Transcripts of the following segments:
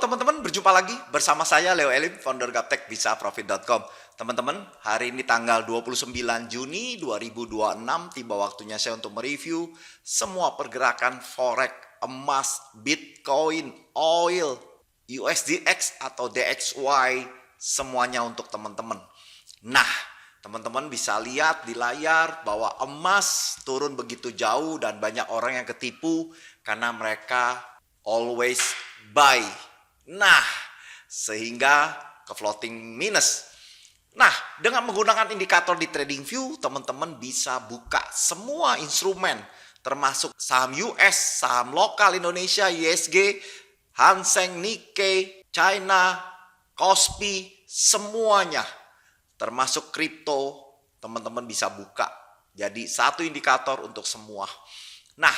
teman-teman, berjumpa lagi bersama saya Leo Elim, founder gaptekbisaprofit.com. Teman-teman, hari ini tanggal 29 Juni 2026, tiba waktunya saya untuk mereview semua pergerakan forex, emas, Bitcoin, oil, USDX atau DXY, semuanya untuk teman-teman. Nah, teman-teman bisa lihat di layar bahwa emas turun begitu jauh dan banyak orang yang ketipu karena mereka always buy. Nah, sehingga ke floating minus. Nah, dengan menggunakan indikator di TradingView, teman-teman bisa buka semua instrumen, termasuk saham US, saham lokal Indonesia, ISG, Hang Seng, Nikkei, China, Kospi, semuanya. Termasuk kripto, teman-teman bisa buka. Jadi satu indikator untuk semua. Nah,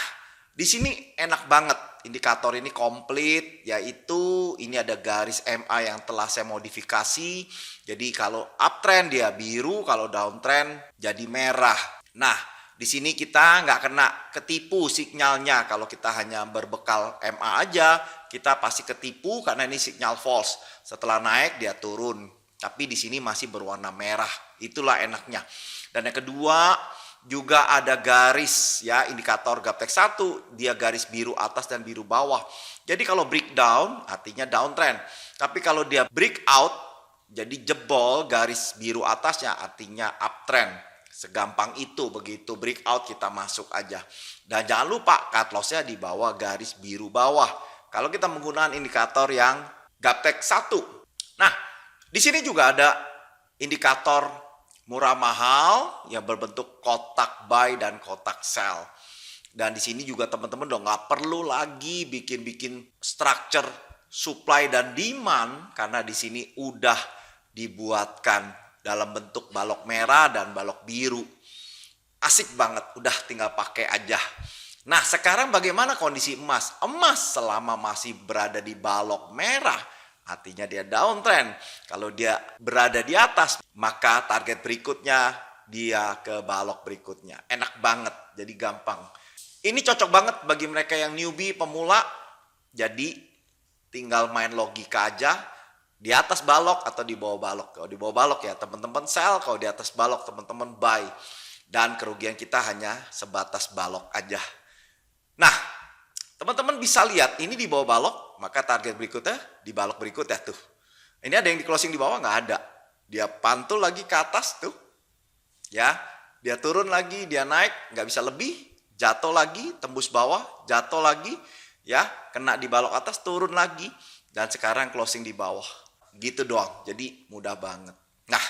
di sini enak banget, indikator ini komplit, yaitu ini ada garis MA yang telah saya modifikasi. Jadi kalau uptrend dia biru, kalau downtrend jadi merah. Nah, di sini kita nggak kena ketipu sinyalnya. Kalau kita hanya berbekal MA aja, kita pasti ketipu karena ini sinyal false. Setelah naik dia turun, tapi di sini masih berwarna merah. Itulah enaknya. Dan yang kedua, juga ada garis ya, indikator Gaptek 1, dia garis biru atas dan biru bawah. Jadi kalau breakdown artinya downtrend. Tapi kalau dia breakout, jadi jebol garis biru atasnya artinya uptrend. Segampang itu, begitu breakout kita masuk aja. Dan jangan lupa cut loss-nya di bawah garis biru bawah. Kalau kita menggunakan indikator yang Gaptek 1. Nah, di sini juga ada indikator murah mahal yang berbentuk kotak buy dan kotak sell. Dan di sini juga teman-teman udah nggak perlu lagi bikin structure supply dan demand karena di sini udah dibuatkan dalam bentuk balok merah dan balok biru. Asik banget, udah tinggal pakai aja. Nah, sekarang bagaimana kondisi emas? Emas selama masih berada di balok merah, artinya dia downtrend. Kalau dia berada di atas, maka target berikutnya dia ke balok berikutnya. Enak banget, jadi gampang. Ini cocok banget bagi mereka yang newbie, pemula. Jadi tinggal main logika aja. Di atas balok atau di bawah balok. Kalau di bawah balok ya teman-teman sell, kalau di atas balok teman-teman buy. Dan kerugian kita hanya sebatas balok aja. Nah, teman-teman bisa lihat ini di bawah balok, maka target berikutnya di balok berikutnya tuh. Ini ada yang di closing di bawah, nggak ada. Dia pantul lagi ke atas tuh. Ya, dia turun lagi, dia naik, nggak bisa lebih, jatuh lagi, tembus bawah, jatuh lagi, ya, kena di balok atas, turun lagi, dan sekarang closing di bawah. Gitu doang. Jadi mudah banget. Nah,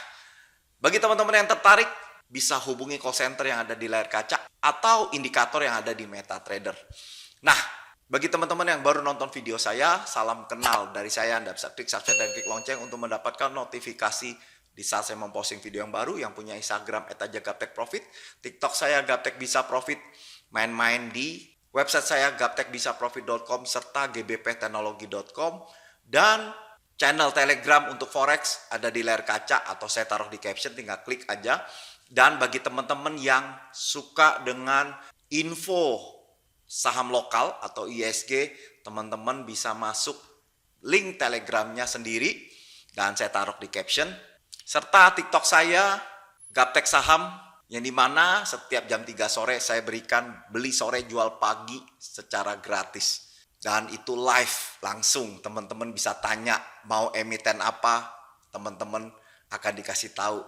bagi teman-teman yang tertarik, bisa hubungi call center yang ada di layar kaca atau indikator yang ada di MetaTrader. Nah, bagi teman-teman yang baru nonton video saya, salam kenal dari saya. Anda bisa klik subscribe dan klik lonceng untuk mendapatkan notifikasi di saat saya memposting video yang baru. Yang punya Instagram @gaptekprofit, TikTok saya Gaptek Bisa Profit, main-main di website saya gaptekbisaprofit.com serta gbpteknologi.com, dan channel Telegram untuk forex ada di layar kaca atau saya taruh di caption, tinggal klik aja. Dan bagi teman-teman yang suka dengan info saham lokal atau ISG, teman-teman bisa masuk link Telegramnya sendiri dan saya taruh di caption. Serta TikTok saya Gaptek Saham, yang dimana setiap jam 3 sore saya berikan beli sore jual pagi secara gratis. Dan itu live langsung, teman-teman bisa tanya mau emiten apa, teman-teman akan dikasih tahu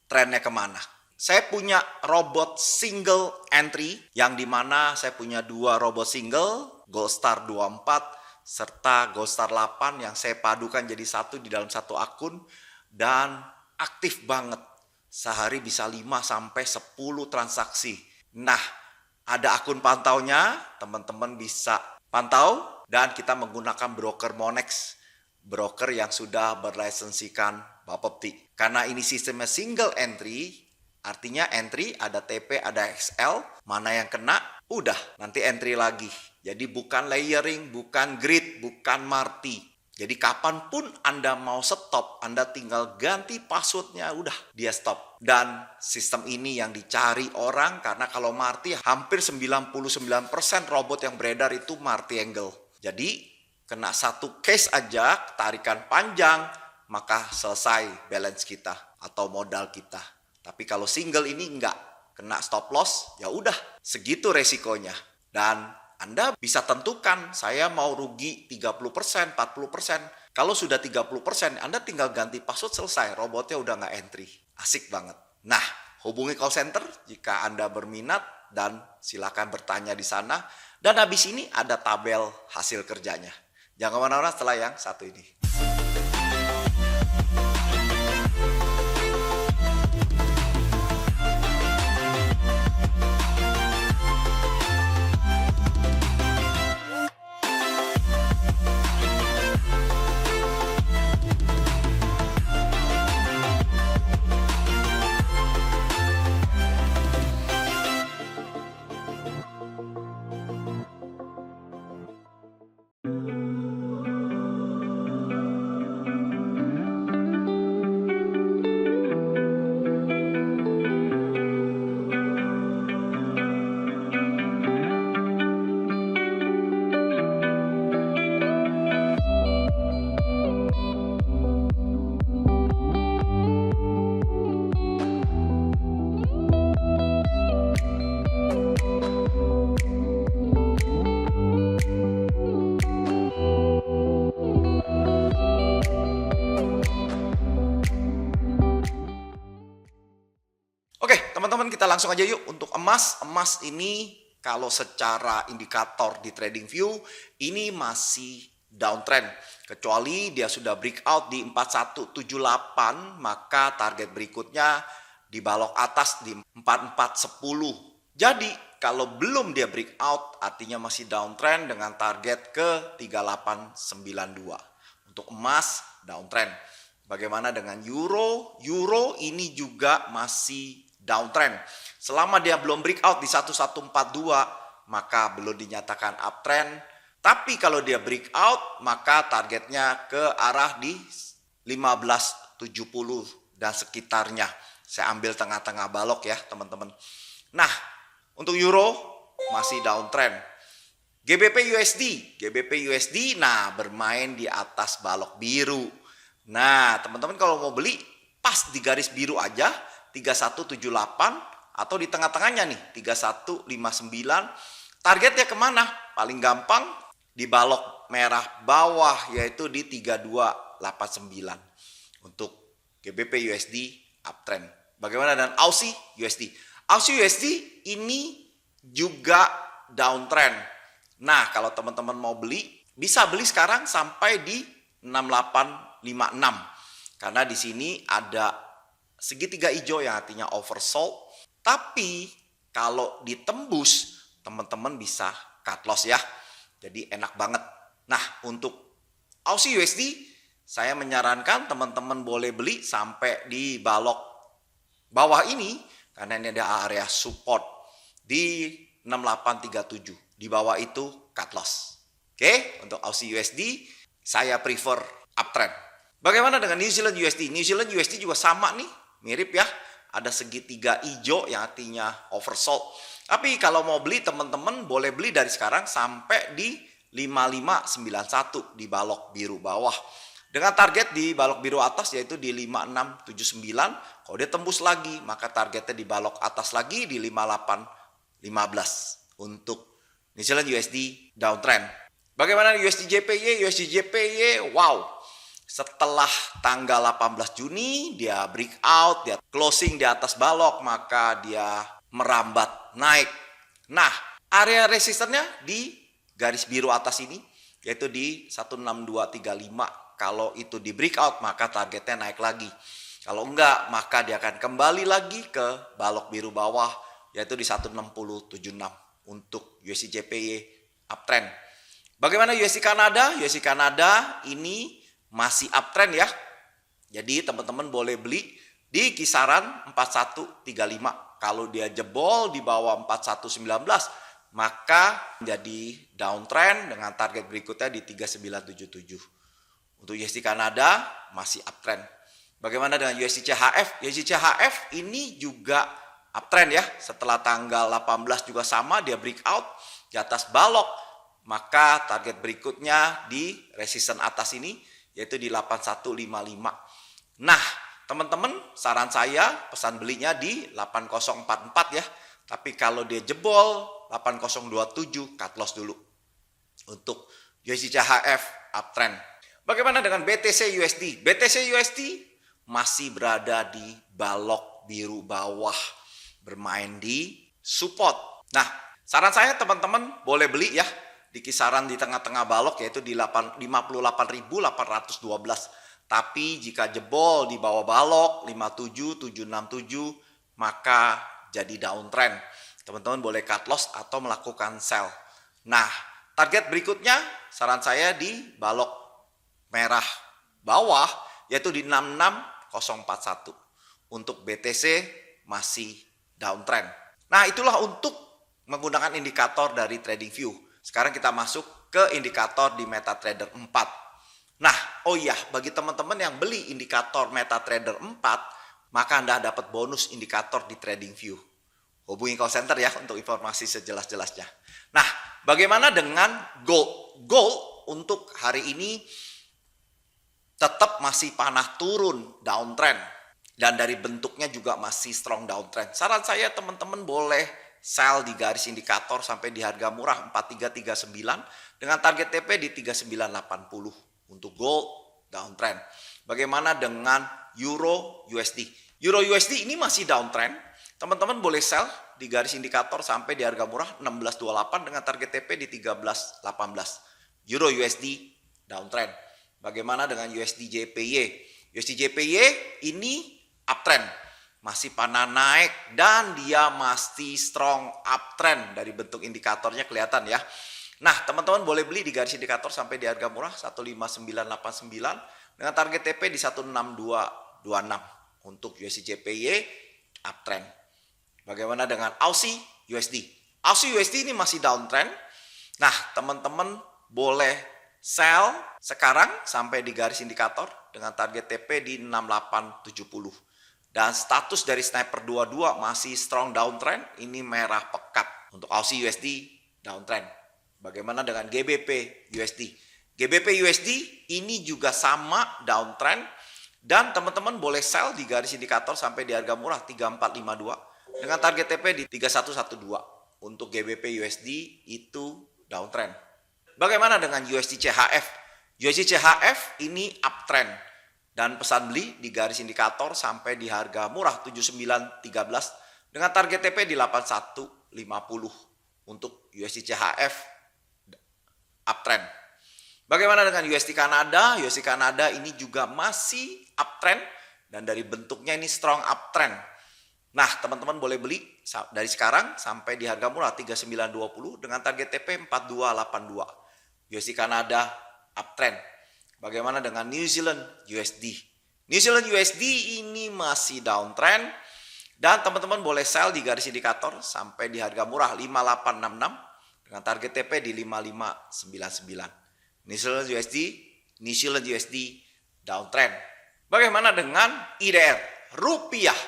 trennya kemana. Saya punya robot single entry yang dimana saya punya 2 robot single, Goldstar 24 serta Goldstar 8 yang saya padukan jadi satu di dalam satu akun dan aktif banget. Sehari bisa 5-10 transaksi. Nah, ada akun pantaunya, teman-teman bisa pantau dan kita menggunakan broker Monex, broker yang sudah berlisensikan Bapepti. Karena ini sistemnya single entry, artinya entry ada TP, ada XL, mana yang kena, udah nanti entry lagi. Jadi bukan layering, bukan grid, bukan marti. Jadi kapanpun Anda mau stop, Anda tinggal ganti passwordnya, udah dia stop. Dan sistem ini yang dicari orang karena kalau marti hampir 99% robot yang beredar itu marti angle. Jadi kena satu case aja, tarikan panjang, maka selesai balance kita atau modal kita. Tapi kalau single ini enggak, kena stop loss, ya udah segitu resikonya. Dan Anda bisa tentukan saya mau rugi 30%, 40%. Kalau sudah 30%, Anda tinggal ganti password, selesai, robotnya udah nggak entry. Asik banget. Nah, hubungi call center jika Anda berminat dan silakan bertanya di sana. Dan habis ini ada tabel hasil kerjanya. Jangan kemana-mana setelah yang satu ini. Oke, teman-teman, kita langsung aja yuk untuk emas. Emas ini kalau secara indikator di TradingView ini masih downtrend. Kecuali dia sudah breakout di 4178, maka target berikutnya di balok atas di 4410. Jadi kalau belum dia breakout artinya masih downtrend dengan target ke 3892. Untuk emas downtrend. Bagaimana dengan euro? Euro ini juga masih downtrend. Selama dia belum breakout di 1142, maka belum dinyatakan uptrend. Tapi kalau dia breakout, maka targetnya ke arah di 1570 dan sekitarnya. Saya ambil tengah-tengah balok ya, teman-teman. Nah, untuk euro masih downtrend. GBP USD, nah bermain di atas balok biru. Nah, teman-teman kalau mau beli pas di garis biru aja 3178 atau di tengah-tengahnya nih 3159. Targetnya kemana? Paling gampang di balok merah bawah yaitu di 3289 untuk GBP USD uptrend. Bagaimana dengan Aussie USD? Aussie USD ini juga downtrend. Nah, kalau teman-teman mau beli, bisa beli sekarang sampai di 6856. Karena di sini ada segitiga hijau yang artinya oversold. Tapi kalau ditembus, teman-teman bisa cut loss ya. Jadi enak banget. Nah, untuk Aussie USD, saya menyarankan teman-teman boleh beli sampai di balok bawah ini. Karena ini ada area support di 6837. Di bawah itu cut loss. Oke, untuk Aussie USD, saya prefer uptrend. Bagaimana dengan New Zealand USD? New Zealand USD juga sama nih, mirip ya. Ada segitiga hijau yang artinya oversold. Tapi kalau mau beli, teman-teman boleh beli dari sekarang sampai di 5591 di balok biru bawah. Dengan target di balok biru atas yaitu di 5679. Kalau dia tembus lagi, maka targetnya di balok atas lagi di 5815 untuk New Zealand USD downtrend. Bagaimana USD JPY? USD JPY, wow. Setelah tanggal 18 Juni, dia breakout, dia closing di atas balok, maka dia merambat naik. Nah, area resistennya di garis biru atas ini, yaitu di 16235. Kalau itu di breakout, maka targetnya naik lagi. Kalau enggak, maka dia akan kembali lagi ke balok biru bawah, yaitu di 16076 untuk USD JPY uptrend. Bagaimana USD Kanada? USD Kanada ini masih uptrend ya. Jadi teman-teman boleh beli di kisaran 4135. Kalau dia jebol di bawah 4119, maka menjadi downtrend dengan target berikutnya di 3977. Untuk USD Kanada masih uptrend. Bagaimana dengan USD CHF? USD CHF ini juga uptrend ya. Setelah tanggal 18 juga sama, dia breakout di atas balok maka target berikutnya di resistance atas ini yaitu di 8155. Nah, teman-teman, saran saya pesan belinya di 8044 ya. Tapi kalau dia jebol 8027, cut loss dulu. Untuk USD CHF uptrend. Bagaimana dengan BTC USD? BTC USD masih berada di balok biru bawah, bermain di support. Nah, saran saya teman-teman boleh beli ya di kisaran di tengah-tengah balok yaitu di 58.812. Tapi jika jebol di bawah balok 57767 maka jadi downtrend. Teman-teman boleh cut loss atau melakukan sell. Nah, target berikutnya saran saya di balok merah bawah yaitu di 66041. Untuk BTC masih downtrend. Nah, itulah untuk menggunakan indikator dari TradingView. Sekarang kita masuk ke indikator di MetaTrader 4. Nah, oh iya, bagi teman-teman yang beli indikator MetaTrader 4, maka Anda dapat bonus indikator di TradingView. Hubungi call center ya untuk informasi sejelas-jelasnya. Nah, bagaimana dengan gold? Gold untuk hari ini tetap masih panah turun, downtrend. Dan dari bentuknya juga masih strong downtrend. Saran saya teman-teman boleh sell di garis indikator sampai di harga murah 4339 dengan target TP di 3980 untuk gold downtrend. Bagaimana dengan Euro USD? Euro USD ini masih downtrend. Teman-teman boleh sell di garis indikator sampai di harga murah 1628 dengan target TP di 1318. Euro USD downtrend. Bagaimana dengan USD JPY? USD JPY ini uptrend, masih panah naik dan dia masih strong uptrend. Dari bentuk indikatornya kelihatan ya. Nah, teman-teman boleh beli di garis indikator sampai di harga murah 15989 dengan target TP di 16226 untuk USD JPY uptrend. Bagaimana dengan Aussie USD? Aussie USD ini masih downtrend. Nah, teman-teman boleh sell sekarang sampai di garis indikator dengan target TP di 6870. Dan status dari Sniper 22 masih strong downtrend, ini merah pekat. Untuk Aussie USD downtrend. Bagaimana dengan GBP USD? GBP USD ini juga sama downtrend dan teman-teman boleh sell di garis indikator sampai di harga murah 3452 dengan target TP di 3112. Untuk GBP USD itu downtrend. Bagaimana dengan USD CHF? USD CHF ini uptrend. Dan pesan beli di garis indikator sampai di harga murah 7913 dengan target TP di 8150 untuk USD CHF uptrend. Bagaimana dengan USD Kanada? USD Kanada ini juga masih uptrend dan dari bentuknya ini strong uptrend. Nah, teman-teman boleh beli dari sekarang sampai di harga murah 3920 dengan target TP 4282. USD Kanada uptrend. Bagaimana dengan New Zealand USD? New Zealand USD ini masih downtrend dan teman-teman boleh sell di garis indikator sampai di harga murah 5866 dengan target TP di 5599. New Zealand USD downtrend. Bagaimana dengan IDR? Rupiah.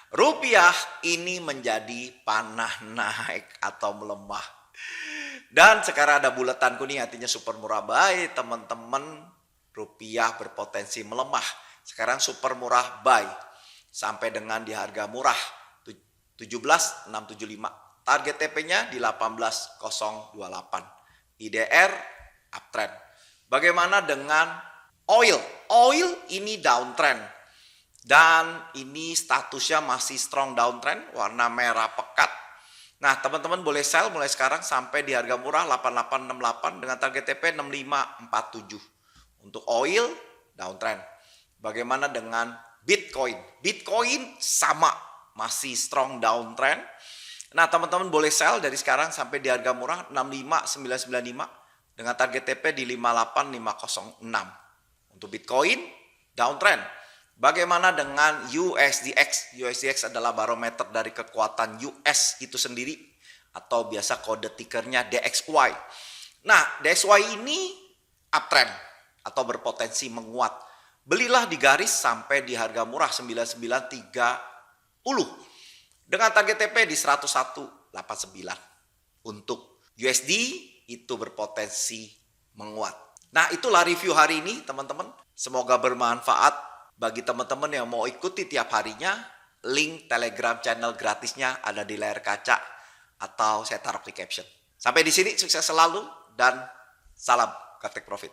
Rupiah ini menjadi panah naik atau melemah. Dan sekarang ada bulatan kuning artinya super murah buy, teman-teman. Rupiah berpotensi melemah. Sekarang super murah buy sampai dengan di harga murah 17.675. Target TP-nya di 18.028. IDR uptrend. Bagaimana dengan oil? Oil ini downtrend. Dan ini statusnya masih strong downtrend, warna merah pekat. Nah, teman-teman boleh sell mulai sekarang sampai di harga murah 8868 dengan target TP 6547. Untuk oil, downtrend. Bagaimana dengan Bitcoin? Bitcoin sama, masih strong downtrend. Nah, teman-teman boleh sell dari sekarang sampai di harga murah 65995 dengan target TP di 58506. Untuk Bitcoin, downtrend. Bagaimana dengan USDX? USDX adalah barometer dari kekuatan US itu sendiri atau biasa kode tickernya DXY. Nah, DXY ini uptrend atau berpotensi menguat. Belilah di garis sampai di harga murah 9930 dengan target TP di 10189. Untuk USD itu berpotensi menguat. Nah, itulah review hari ini, teman-teman. Semoga bermanfaat bagi teman-teman yang mau ikuti tiap harinya. Link Telegram channel gratisnya ada di layar kaca atau saya taruh di caption. Sampai di sini, sukses selalu dan salam Gaptek Profit.